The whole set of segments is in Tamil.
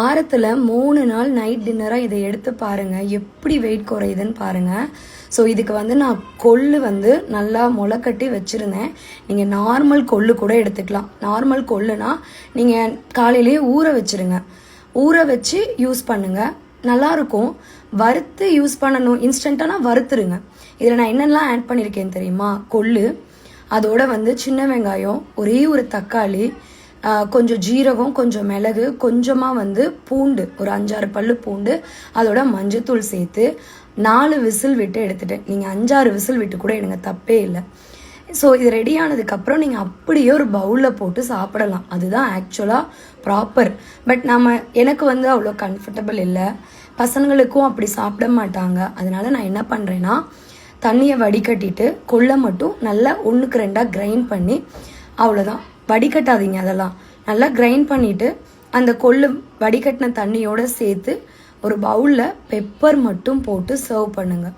வாரத்தில் 3 நாள் நைட் டின்னராக இதை எடுத்து பாருங்கள், எப்படி வெயிட் குறையுதுன்னு பாருங்கள். ஸோ இதுக்கு வந்து நான் கொள்ளு வந்து நல்லா முளைக்கட்டி வச்சுருந்தேன். நீங்கள் நார்மல் கொள்ளு கூட எடுத்துக்கலாம். நார்மல் கொள்ளுனா நீங்கள் காலையிலேயே ஊற வச்சுருங்க. ஊற வச்சு யூஸ் பண்ணுங்கள், நல்லாயிருக்கும். வறுத்து யூஸ் பண்ணணும், இன்ஸ்டண்ட்டானா வறுத்துருங்க. இதில் நான் என்னெல்லாம் ஆட் பண்ணியிருக்கேன் தெரியுமா? கொள்ளு, அதோட வந்து சின்ன வெங்காயம், ஒரே ஒரு தக்காளி, கொஞ்சம் ஜீரகம், கொஞ்சம் மிளகு, கொஞ்சமாக வந்து பூண்டு, ஒரு 5-6 பல்லு பூண்டு, அதோட மஞ்சத்தூள் சேர்த்து 4 விசில் விட்டு எடுத்துட்டேன். நீங்கள் 5-6 விசில் விட்டு கூட எடுங்க, தப்பே இல்லை. ஸோ இது ரெடி ஆனதுக்கப்புறம் நீங்கள் அப்படியே ஒரு பவுலில் போட்டு சாப்பிடலாம். அதுதான் ஆக்சுவலாக ப்ராப்பர். பட் எனக்கு வந்து அவ்வளோ கம்ஃபர்டபுள் இல்லை, பசங்களுக்கும் அப்படி சாப்பிட மாட்டாங்க. அதனால நான் என்ன பண்ணுறேன்னா, தண்ணியை வடிகட்டிட்டு கொள்ளை மட்டும் நல்லா 1க்கு 2 கிரைண்ட் பண்ணி, அவ்வளோதான். வடிகட்டாதீங்க, அதெல்லாம் நல்லா கிரைண்ட் பண்ணிவிட்டு அந்த கொள்ளு வடிகட்டின தண்ணியோடு சேர்த்து ஒரு பவுலில் பெப்பர் மட்டும் போட்டு சர்வ் பண்ணுங்கள்.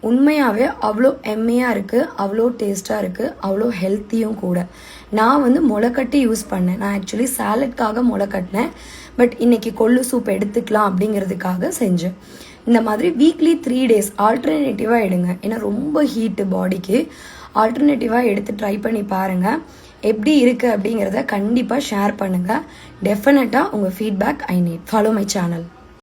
உண்மையாகவே அவ்வளோ எம்மையாக இருக்குது, அவ்வளோ டேஸ்ட்டாக இருக்குது, அவ்வளோ ஹெல்த்தியும் கூட. நான் வந்து முளைக்கட்டி யூஸ் பண்ணேன். நான் ஆக்சுவலி சாலட்காக முளைக்கட்டினேன், பட் இன்றைக்கி கொள்ளு சூப் எடுத்துக்கலாம் அப்படிங்கிறதுக்காக செஞ்சேன். இந்த மாதிரி வீக்லி 3 days ஆல்டர்னேட்டிவாக எடுங்க. ஏன்னா ரொம்ப ஹீட்டு பாடிக்கு. ஆல்டர்னேட்டிவாக எடுத்து ட்ரை பண்ணி பாருங்கள். எப்படி இருக்குது அப்படிங்கிறத கண்டிப்பாக ஷேர் பண்ணுங்கள். டெஃபினட்டாக உங்கள் feedback I need. Follow my channel.